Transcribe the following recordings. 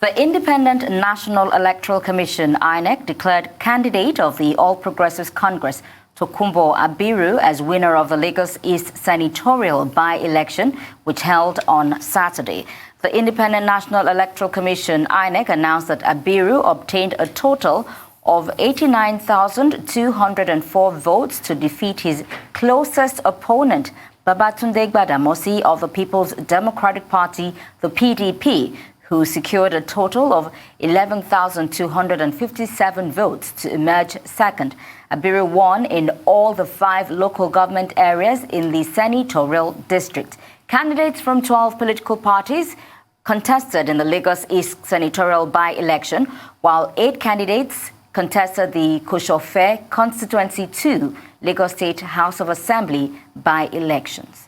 The Independent National Electoral Commission, INEC, declared candidate of the All Progressives Congress, Tokunbo Abiru, as winner of the Lagos East senatorial by-election, which held on Saturday. The Independent National Electoral Commission, INEC, announced that Abiru obtained a total of 89,204 votes to defeat his closest opponent, Babatunde Gbadamosi of the People's Democratic Party, the PDP, who secured a total of 11,257 votes to emerge second. Abiru won in all the 5 local government areas in the senatorial district. Candidates from 12 political parties contested in the Lagos East senatorial by-election, while 8 candidates contested the Koshofe Constituency 2 Lagos State House of Assembly by-elections.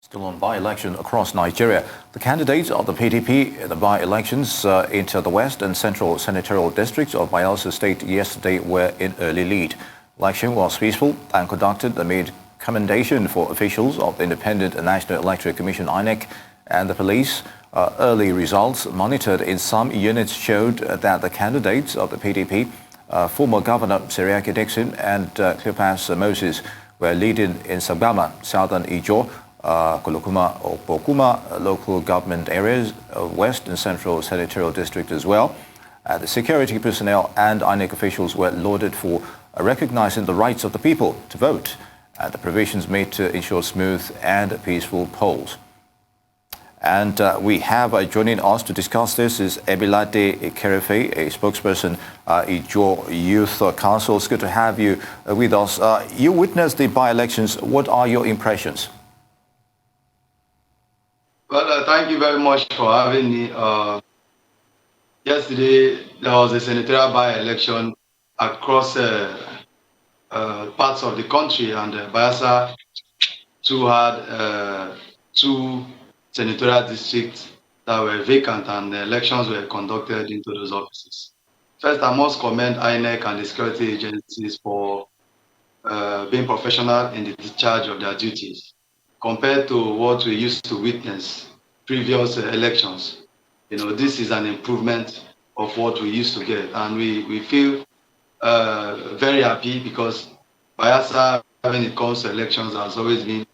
Still on by-election across Nigeria, the candidates of the PDP in the by-elections into the West and Central Senatorial districts of Bayelsa State yesterday were in early lead. Election was peaceful and conducted amid commendation for officials of the Independent National Electoral Commission (INEC) and the police. Early results monitored in some units showed that the candidates of the PDP, former Governor Seriake Dixon and Cleopas Moses, were leading in Sabama, Southern Ijo, Kolokuma or Bokuma local government areas, West and Central Senatorial District as well. The security personnel and INEC officials were lauded for recognizing the rights of the people to vote and the provisions made to ensure smooth and peaceful polls. And we have joining us to discuss this is Ebilade Kerefe, a spokesperson, Ijo Youth Council. It's good to have you with us. You witnessed the by-elections. What are your impressions? Well, thank you very much for having me. Yesterday, there was a senatorial by-election across parts of the country, and Bayelsa too had 2 senatorial districts that were vacant, and the elections were conducted into those offices. First, I must commend INEC and the security agencies for being professional in the discharge of their duties. Compared to what we used to witness previous elections, this is an improvement of what we used to get, and we feel very happy because Bayelsa, when it comes to elections, has always been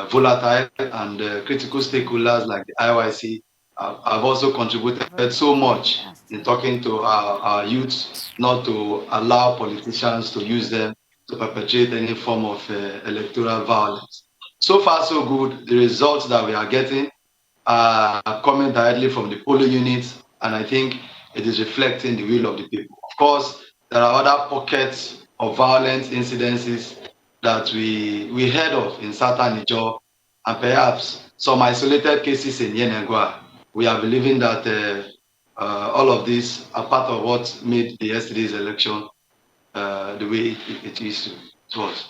volatile, and critical stakeholders like the IYC have also contributed so much in talking to our youths not to allow politicians to use them to perpetrate any form of electoral violence. So far, so good. The results that we are getting are coming directly from the polling units, and I think it is reflecting the will of the people. Of course, there are other pockets of violent incidences that we heard of in Southern Niger, and perhaps some isolated cases in Yenegua. We are believing that all of these are part of what made yesterday's election the way it is to us.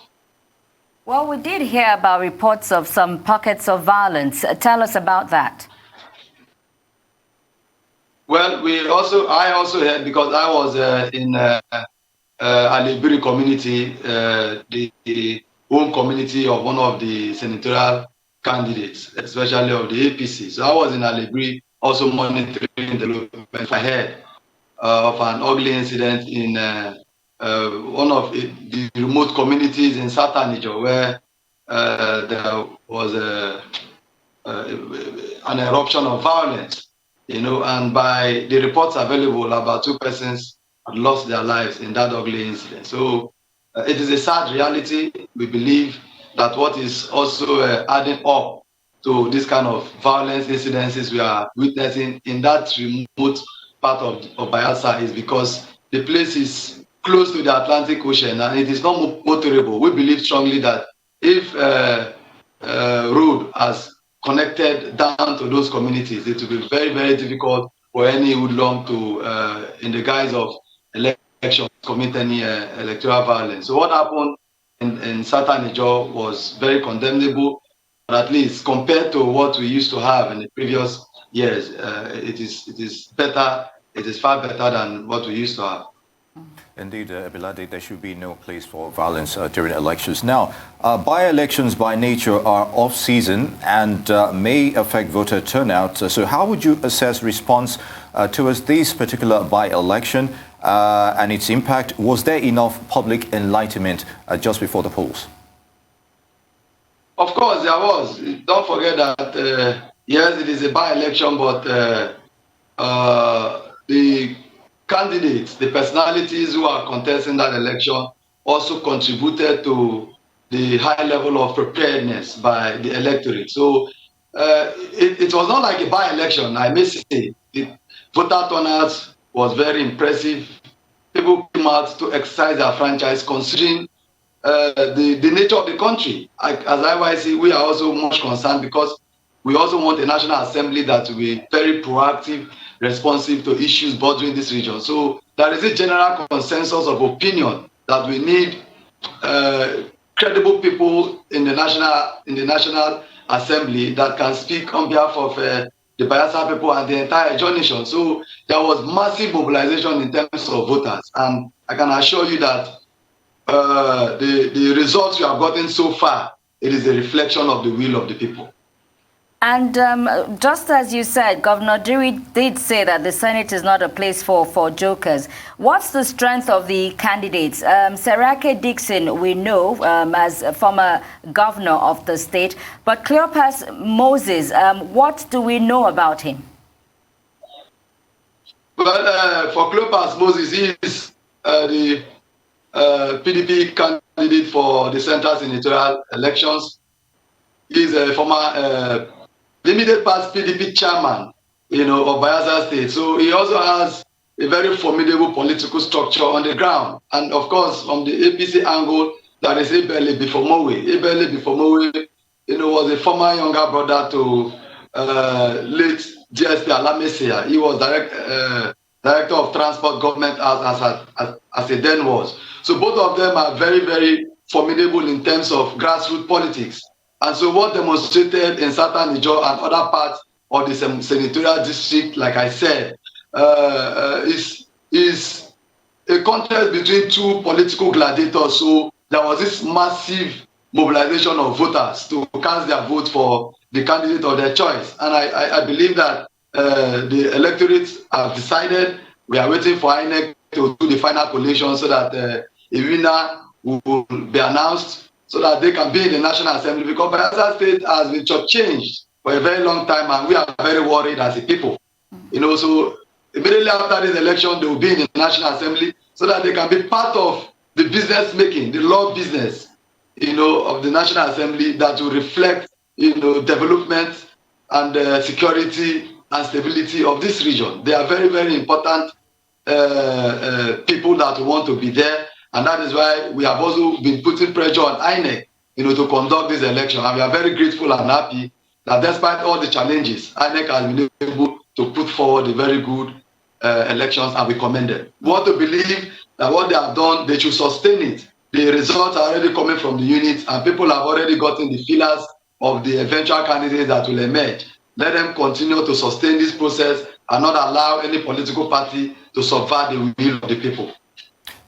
Well, we did hear about reports of some pockets of violence. Tell us about that. Well, I also heard, because I was in Alibiri community, the home community of one of the senatorial candidates, especially of the APC. So I was in Alibiri also monitoring the development. I heard of an ugly incident in one of the remote communities in Southern Niger, where there was an eruption of violence, and by the reports available, about 2 persons had lost their lives in that ugly incident. So it is a sad reality. We believe that what is also adding up to this kind of violence incidences we are witnessing in that remote part of Bayelsa is because the place is close to the Atlantic Ocean and it is not motorable. We believe strongly that if road has connected down to those communities, it will be very, very difficult for any hoodlum to, in the guise of election, commit any electoral violence. So what happened in Southern Niger was very condemnable, but at least compared to what we used to have in the previous years, it is better. It is far better than what we used to have. Indeed, Biladi, there should be no place for violence during elections. Now, by-elections by nature are off-season and may affect voter turnout. So how would you assess response towards this particular by-election and its impact? Was there enough public enlightenment just before the polls? Of course, there was. Don't forget that, yes, it is a by-election, but the candidates, the personalities who are contesting that election also contributed to the high level of preparedness by the electorate. So it was not like a by-election, I may say. The voter turnout was very impressive. People came out to exercise their franchise considering the nature of the country. As IYC, we are also much concerned because we also want a National Assembly that will be very proactive, responsive to issues bordering this region. So there is a general consensus of opinion that we need credible people in the National Assembly that can speak on behalf of the Bayelsa people and the entire Ijaw nation. So there was massive mobilization in terms of voters, and I can assure you that the results we have gotten so far, it is a reflection of the will of the people. And just as you said, Governor Dewey did say that the Senate is not a place for jokers. What's the strength of the candidates? Serake Dixon, we know as a former governor of the state, but Cleopas Moses, what do we know about him? Well, for Cleopas Moses, he is the PDP candidate for the Central Senatorial elections. He is a former limited past PDP chairman, of Bayelsa State. So he also has a very formidable political structure on the ground. And of course, from the APC angle, there is Ebele Bifomowe. Ebele Bifomowe, was a former younger brother to late GSP Alamesia. He was director of transport government as he then was. So both of them are very, very formidable in terms of grassroots politics. And so what demonstrated in Southern Ijaw and other parts of the senatorial district, like I said, is a contest between two political gladiators. So there was this massive mobilization of voters to cast their vote for the candidate of their choice. And I believe that the electorates have decided. We are waiting for INEC to do the final collation so that a winner will be announced, so that they can be in the National Assembly, because Bayelsa State has been changed for a very long time, and we are very worried as a people. So immediately after this election, they will be in the National Assembly so that they can be part of the business making, the law business, of the National Assembly that will reflect, development and security and stability of this region. They are very, very important people that want to be there. And that is why we have also been putting pressure on INEC, to conduct this election. And we are very grateful and happy that despite all the challenges, INEC has been able to put forward a very good elections, and we commend them. We want to believe that what they have done, they should sustain it. The results are already coming from the units, and people have already gotten the feelers of the eventual candidates that will emerge. Let them continue to sustain this process and not allow any political party to subvert the will of the people.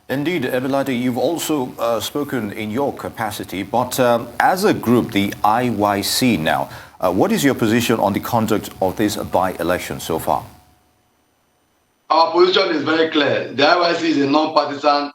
Indeed, Ebiladi, you've also spoken in your capacity, but as a group, the IYC now, what is your position on the conduct of this by-election so far? Our position is very clear. The IYC is a non-partisan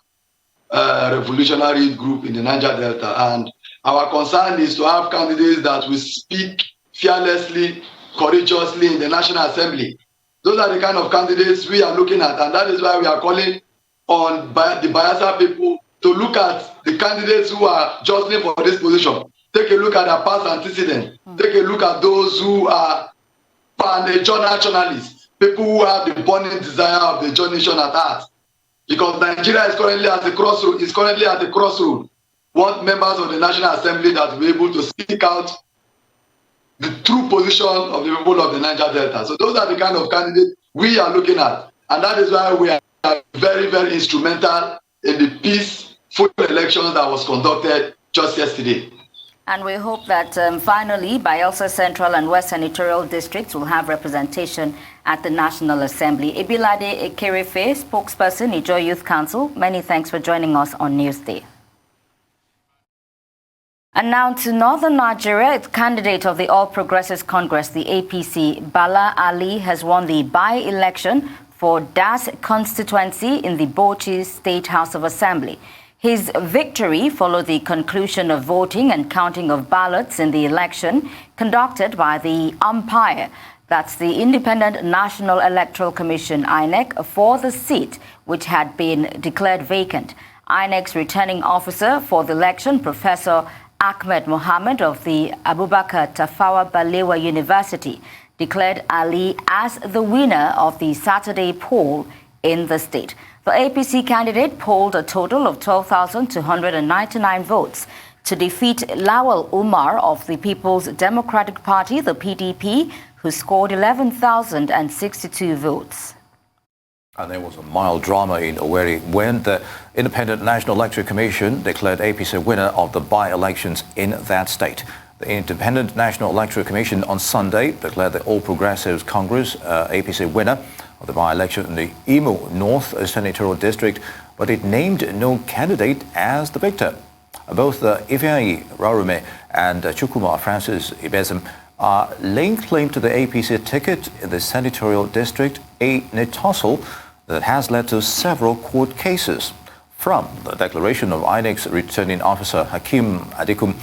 revolutionary group in the Niger Delta, and our concern is to have candidates that will speak fearlessly, courageously in the National Assembly. Those are the kind of candidates we are looking at, and that is why we are calling on the Bayelsa people to look at the candidates who are jostling for this position. Take a look at their past antecedents. Take a look at those who are nationalists, people who have the burning desire of the Ijaw nation at heart. Because Nigeria is currently at the crossroad. Want members of the National Assembly that will be able to speak out the true position of the people of the Niger Delta. So those are the kind of candidates we are looking at. And that is why we are very, very instrumental in the peaceful elections that was conducted just yesterday. And we hope that finally Bayelsa Central and West Senatorial districts will have representation at the National Assembly. Ebilade Ekerefe, spokesperson, Ijo Youth Council, many thanks for joining us on Newsday. And now to northern Nigeria, the candidate of the All Progressives Congress, the APC, Bala Ali, has won the by-election for Das constituency in the Bauchi State House of Assembly. His victory followed the conclusion of voting and counting of ballots in the election conducted by the umpire, that's the Independent National Electoral Commission, INEC, for the seat which had been declared vacant. INEC's returning officer for the election, Professor Mohammed of the Abubakar Tafawa Balewa University, declared Ali as the winner of the Saturday poll in the state. The APC candidate polled a total of 12,299 votes to defeat Lawal Umar of the People's Democratic Party, the PDP, who scored 11,062 votes. And there was a mild drama in Owerri when the Independent National Electoral Commission declared APC winner of the by-elections in that state. The Independent National Electoral Commission on Sunday declared the All Progressives Congress APC winner of the by-election in the Imo North Senatorial District, but it named no candidate as the victor. Both Ifeanyi Rarume and Chukwuma Francis Ibezim are laying claim to the APC ticket in the Senatorial District, a tussle that has led to several court cases. From the declaration of INEC's returning officer Hakim Adikum,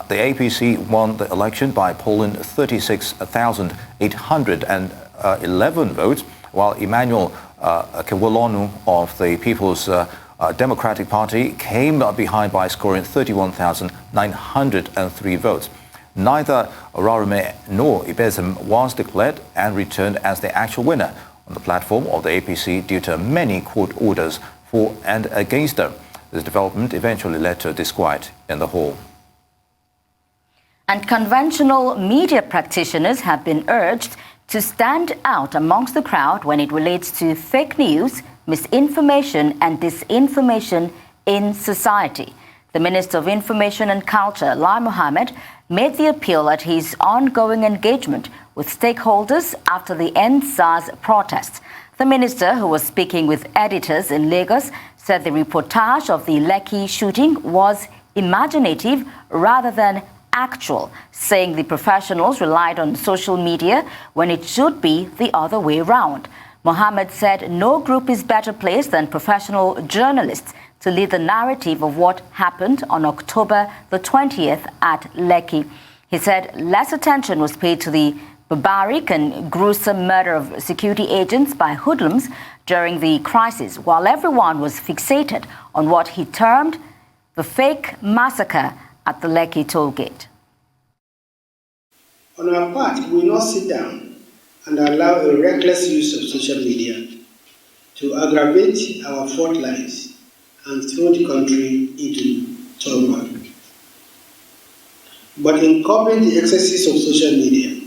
the APC won the election by polling 36,811 votes, while Emmanuel Kewolonu of the People's Democratic Party came behind by scoring 31,903 votes. Neither Rarume nor Ibezim was declared and returned as the actual winner on the platform of the APC due to many court orders for and against them. This development eventually led to disquiet in the hall. And conventional media practitioners have been urged to stand out amongst the crowd when it relates to fake news, misinformation and disinformation in society. The Minister of Information and Culture, Lai Mohammed, made the appeal at his ongoing engagement with stakeholders after the End SARS protests. The minister, who was speaking with editors in Lagos, said the reportage of the Lekki shooting was imaginative rather than actual, saying the professionals relied on social media when it should be the other way round. Mohammed said no group is better placed than professional journalists to lead the narrative of what happened on October the 20th at Lekki. He said less attention was paid to the barbaric and gruesome murder of security agents by hoodlums during the crisis, while everyone was fixated on what he termed the fake massacre at the Lekki toll gate. On our part, we will not sit down and allow a reckless use of social media to aggravate our fault lines and throw the country into turmoil. But in covering the excesses of social media,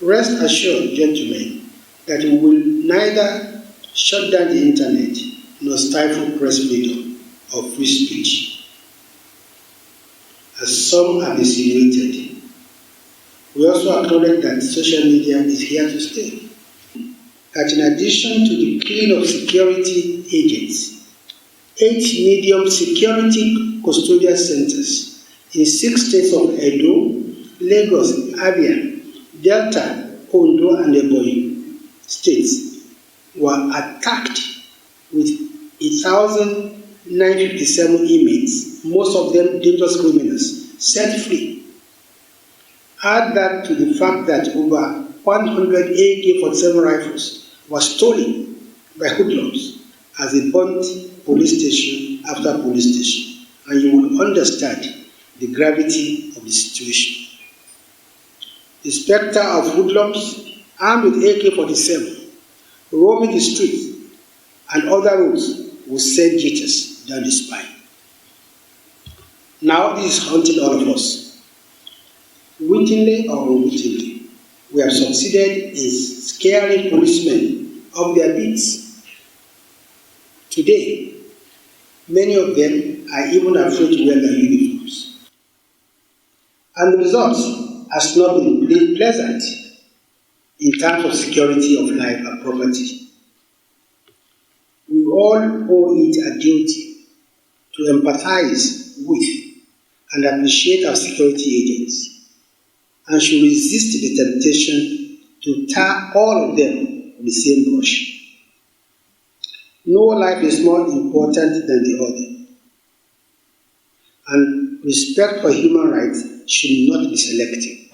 rest assured, gentlemen, that we will neither shut down the internet nor stifle press freedom or free speech, as some have insinuated. We also acknowledge that social media is here to stay. That in addition to the killing of security agents, 8 medium security custodial centers in 6 states of Edo, Lagos, Abia, Delta, Ondo, and Ebonyi states were attacked with 1,957 inmates, most of them dangerous criminals, set free. Add that to the fact that over 100 AK-47 rifles were stolen by hoodlums as they burnt police station after police station, and you will understand the gravity of the situation. The spectre of hoodlums armed with AK-47 roaming the streets and other roads will send jitters down the spine. Now this is haunting all of us. Wittingly or unwittingly, we have succeeded in scaring policemen off their beats. Today, many of them are even afraid to wear their uniforms. And the result has not been pleasant. in terms of security of life and property. We all owe it a duty to empathize with and appreciate our security agents, and should resist the temptation to tar all of them with the same brush. No life is more important than the other, and respect for human rights should not be selective.